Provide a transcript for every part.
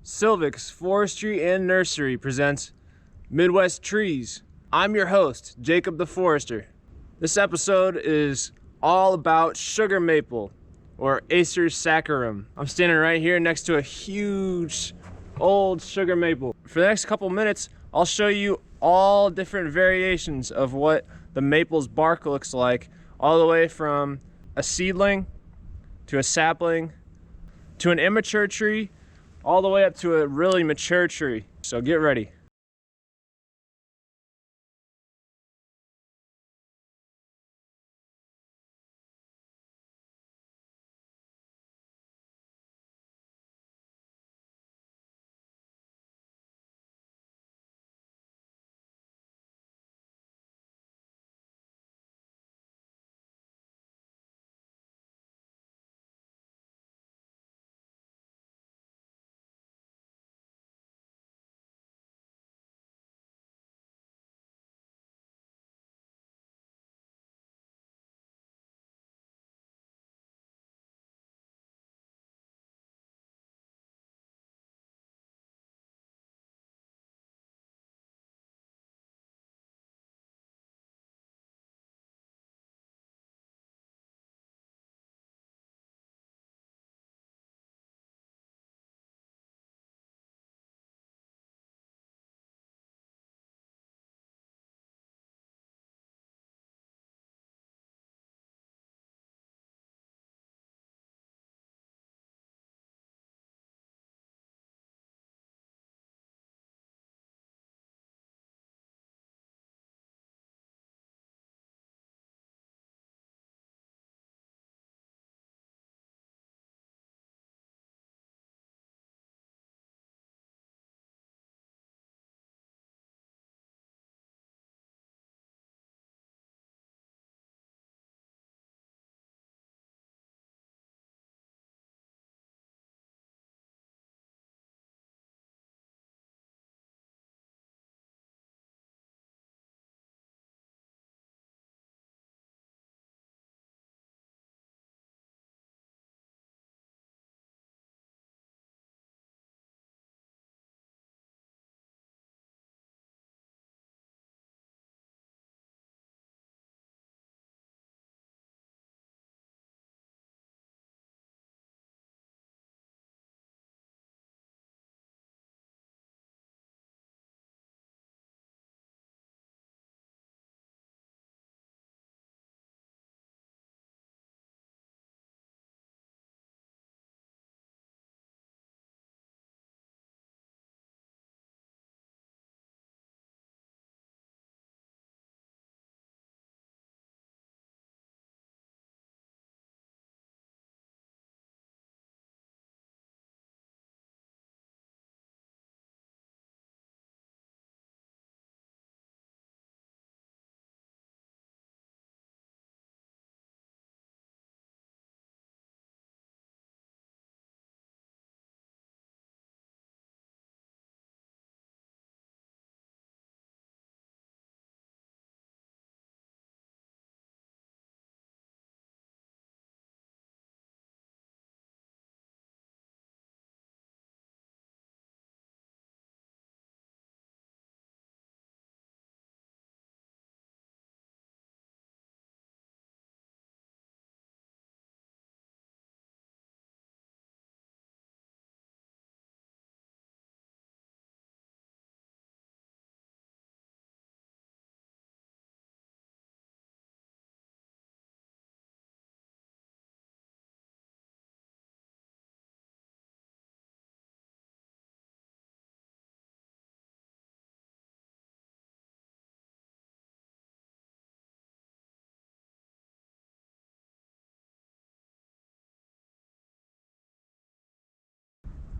SYLVICS Forestry and Nursery presents Midwest Trees. I'm your host, Jacob the Forester. This episode is all about sugar maple, or Acer saccharum. I'm standing right here next to a huge old sugar maple. For the next couple minutes, I'll show you all different variations of what the maple's bark looks like, all the way from a seedling to a sapling to an immature tree, all the way up to a really mature tree. So get ready.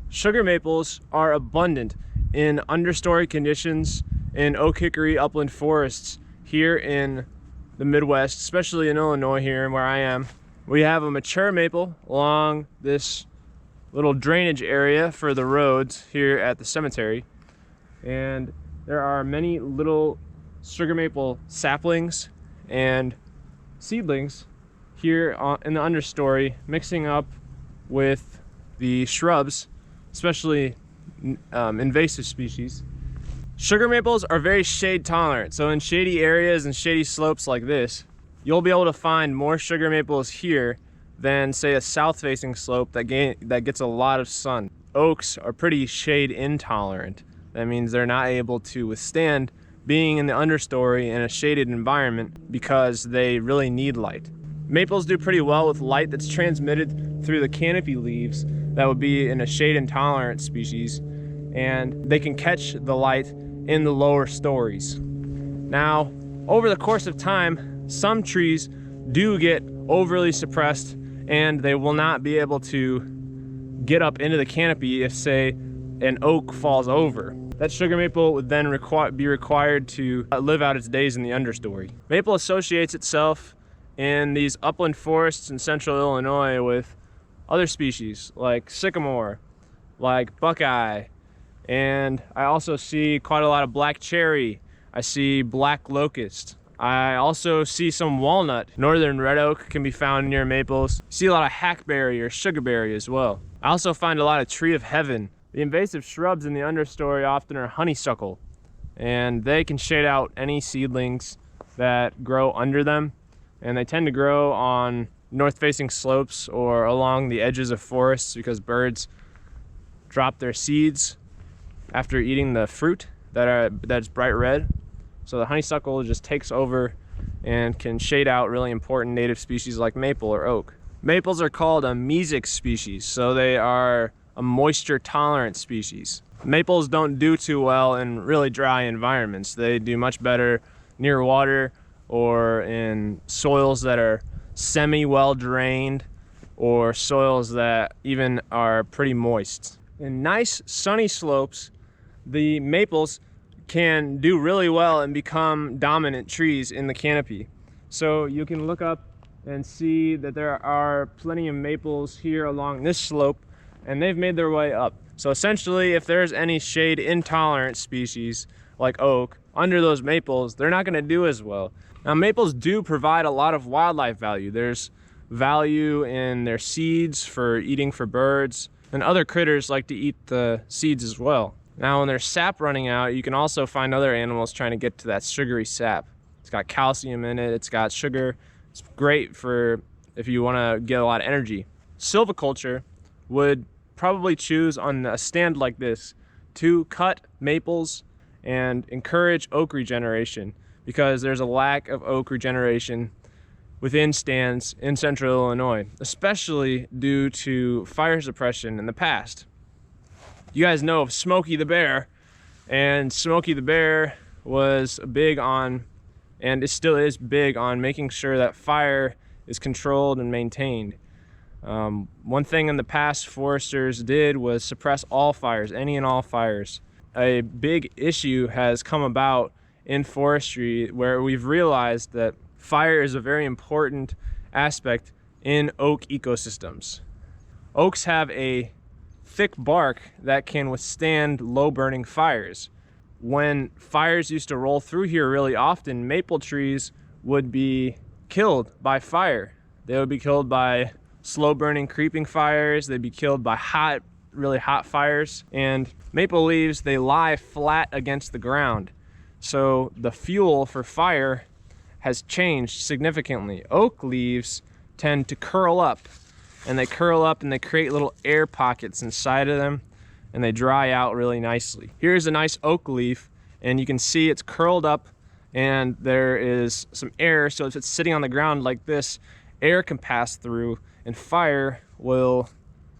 Sugar maples are abundant in understory conditions in oak hickory upland forests here in the Midwest, especially in Illinois here where I am. We have a mature maple along this little drainage area for the roads here at the cemetery, and there are many little sugar maple saplings and seedlings here in the understory, mixing up with the shrubs, especially invasive species. Sugar maples are very shade tolerant, so in shady areas and shady slopes like this, you'll be able to find more sugar maples here than, say, a south-facing slope that gets a lot of sun. Oaks are pretty shade intolerant. That means they're not able to withstand being in the understory in a shaded environment because they really need light. Maples do pretty well with light that's transmitted through the canopy leaves that would be in a shade intolerant species, and they can catch the light in the lower stories. Now, over the course of time, some trees do get overly suppressed and they will not be able to get up into the canopy if, say, an oak falls over. That sugar maple would then be required to live out its days in the understory. Maple associates itself in these upland forests in central Illinois with other species like sycamore, like buckeye, and I also see quite a lot of black cherry. I see black locust. I also see some walnut. Northern red oak can be found near maples. See a lot of hackberry or sugarberry as well. I also find a lot of tree of heaven. The invasive shrubs in the understory often are honeysuckle, and they can shade out any seedlings that grow under them, and they tend to grow on north-facing slopes or along the edges of forests because birds drop their seeds after eating the fruit that's bright red. So the honeysuckle just takes over and can shade out really important native species like maple or oak. Maples are called a mesic species, so they are a moisture tolerant species. Maples don't do too well in really dry environments. They do much better near water or in soils that are semi-well drained or soils that even are pretty moist. In nice sunny slopes, the maples can do really well and become dominant trees in the canopy. So you can look up and see that there are plenty of maples here along this slope, and they've made their way up. So essentially, if there's any shade intolerant species like oak under those maples, they're not going to do as well. Now, maples do provide a lot of wildlife value. There's value in their seeds for eating for birds, and other critters like to eat the seeds as well. Now, when there's sap running out, you can also find other animals trying to get to that sugary sap. It's got calcium in it, it's got sugar. It's great for if you want to get a lot of energy. Silviculture would probably choose on a stand like this to cut maples and encourage oak regeneration, because there's a lack of oak regeneration within stands in central Illinois, especially due to fire suppression in the past. You guys know of Smokey the Bear, and Smokey the Bear was big on, and it still is big on, making sure that fire is controlled and maintained. One thing in the past foresters did was suppress all fires, any and all fires. A big issue has come about in forestry where we've realized that fire is a very important aspect in oak ecosystems. Oaks have a thick bark that can withstand low burning fires. When fires used to roll through here really often, maple trees would be killed by fire. They would be killed by slow burning creeping fires. They'd be killed by really hot fires. And maple leaves, they lie flat against the ground. So the fuel for fire has changed significantly. Oak leaves tend to curl up, and they curl up and they create little air pockets inside of them, and they dry out really nicely. Here's a nice oak leaf, and you can see it's curled up and there is some air, so if it's sitting on the ground like this, air can pass through and fire will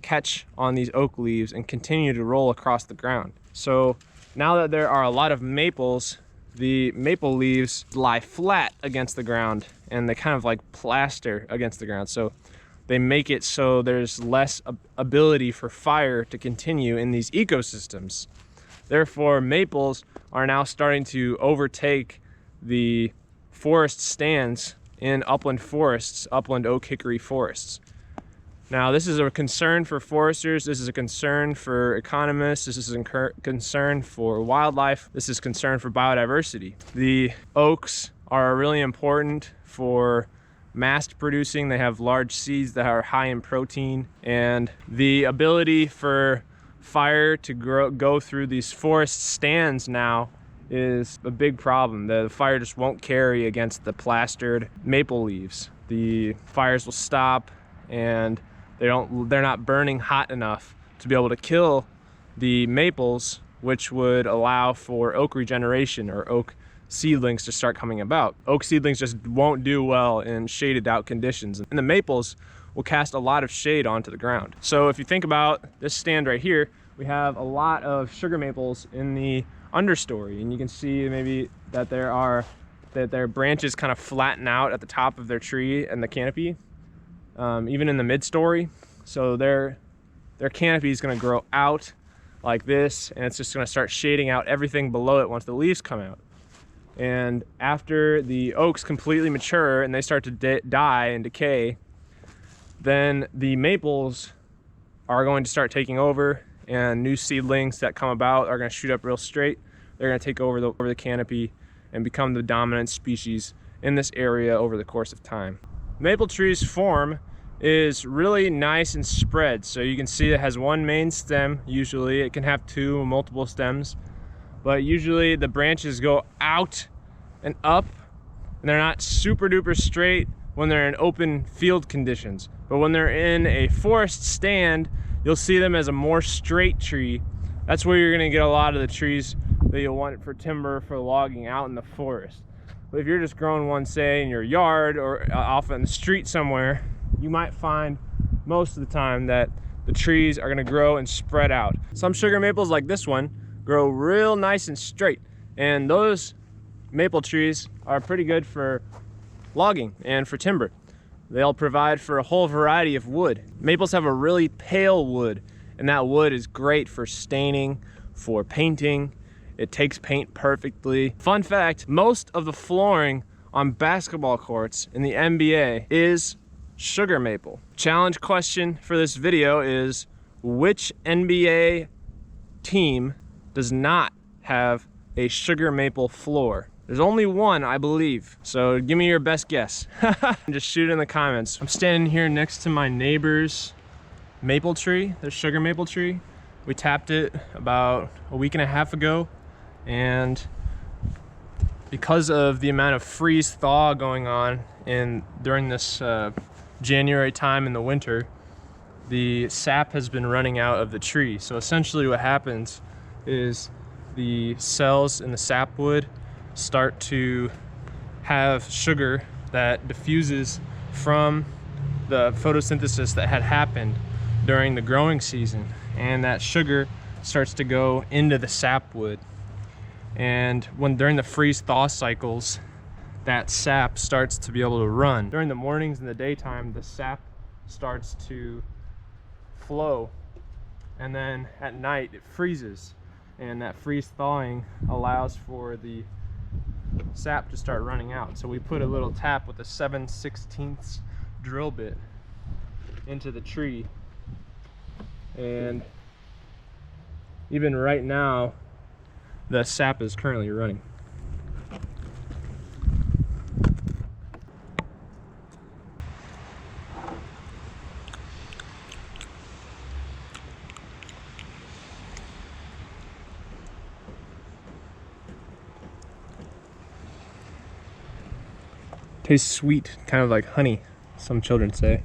catch on these oak leaves and continue to roll across the ground. So now that there are a lot of maples, the maple leaves lie flat against the ground and they kind of like plaster against the ground. So they make it so there's less ability for fire to continue in these ecosystems. Therefore, maples are now starting to overtake the forest stands in upland forests, upland oak hickory forests. Now, this is a concern for foresters, this is a concern for economists, this is a concern for wildlife, this is a concern for biodiversity. The oaks are really important for mast producing. They have large seeds that are high in protein, and the ability for fire to go through these forest stands now is a big problem. The fire just won't carry against the plastered maple leaves. The fires will stop, and they're not burning hot enough to be able to kill the maples, which would allow for oak regeneration or oak seedlings to start coming about. Oak seedlings just won't do well in shaded out conditions, and the maples will cast a lot of shade onto the ground. So if you think about this stand right here, we have a lot of sugar maples in the understory, and you can see maybe that their branches kind of flatten out at the top of their tree and the canopy, even in the mid-story. So their canopy is going to grow out like this, and it's just going to start shading out everything below it once the leaves come out. And after the oaks completely mature and they start to die and decay, then the maples are going to start taking over, and new seedlings that come about are going to shoot up real straight. They're going to take over the canopy and become the dominant species in this area over the course of time. Maple trees form is really nice and spread. So you can see it has one main stem. Usually it can have two or multiple stems, but usually the branches go out and up, and they're not super duper straight when they're in open field conditions. But when they're in a forest stand, you'll see them as a more straight tree. That's where you're gonna get a lot of the trees that you'll want for timber for logging out in the forest. But if you're just growing one, say, in your yard or off in the street somewhere, you might find most of the time that the trees are gonna grow and spread out. Some sugar maples like this one grow real nice and straight, and those maple trees are pretty good for logging and for timber. They'll provide for a whole variety of wood. Maples have a really pale wood, and that wood is great for staining, for painting. It takes paint perfectly. Fun fact, most of the flooring on basketball courts in the NBA is sugar maple. Challenge question for this video is, which NBA team does not have a sugar maple floor? There's only one, I believe. So give me your best guess. Just shoot it in the comments. I'm standing here next to my neighbor's maple tree, their sugar maple tree. We tapped it about a week and a half ago, and because of the amount of freeze thaw going on during this January time in the winter, the sap has been running out of the tree. So essentially what happens is the cells in the sapwood start to have sugar that diffuses from the photosynthesis that had happened during the growing season, and that sugar starts to go into the sapwood. And during the freeze thaw cycles, that sap starts to be able to run. During the mornings and the daytime, the sap starts to flow, and then at night it freezes, and that freeze thawing allows for the sap to start running out. So we put a little tap with a 7/16 drill bit into the tree, and even right now the sap is currently running. Tastes sweet, kind of like honey, some children say.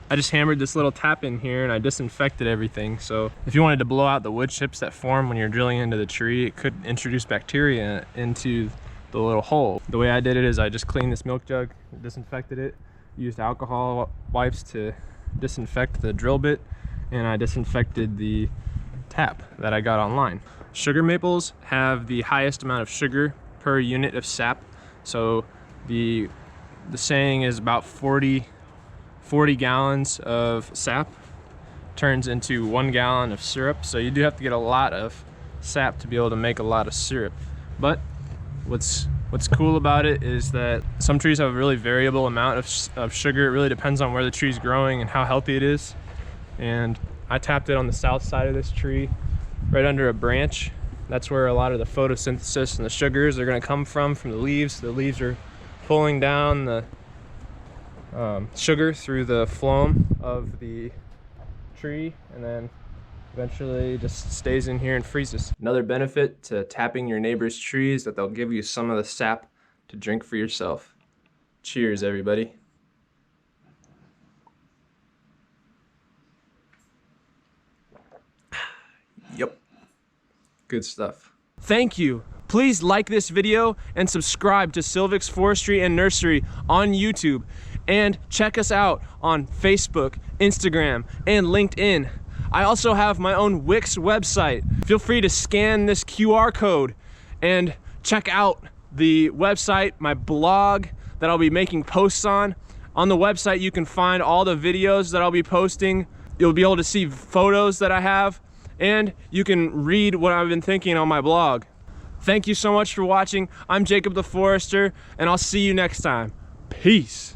I just hammered this little tap in here and I disinfected everything. So if you wanted to blow out the wood chips that form when you're drilling into the tree, it could introduce bacteria into the little hole. The way I did it is I just cleaned this milk jug, disinfected it, used alcohol wipes to disinfect the drill bit, and I disinfected the tap that I got online. Sugar maples have the highest amount of sugar per unit of sap. So the saying is about 40 gallons of sap turns into 1 gallon of syrup. So you do have to get a lot of sap to be able to make a lot of syrup. But what's cool about it is that some trees have a really variable amount of sugar. It really depends on where the tree's growing and how healthy it is. And I tapped it on the south side of this tree, right under a branch, That's where a lot of the photosynthesis and the sugars are going to come from the leaves. The leaves are pulling down the sugar through the phloem of the tree, and then eventually just stays in here and freezes. Another benefit to tapping your neighbor's tree is that they'll give you some of the sap to drink for yourself. Cheers, everybody. Yep. Good stuff. Thank you. Please like this video and subscribe to SYLVICS Forestry and Nursery on YouTube. And check us out on Facebook, Instagram, and LinkedIn. I also have my own Wix website. Feel free to scan this QR code and check out the website, my blog that I'll be making posts on. On the website, you can find all the videos that I'll be posting. You'll be able to see photos that I have, and you can read what I've been thinking on my blog. Thank you so much for watching. I'm Jacob the Forester, and I'll see you next time. Peace.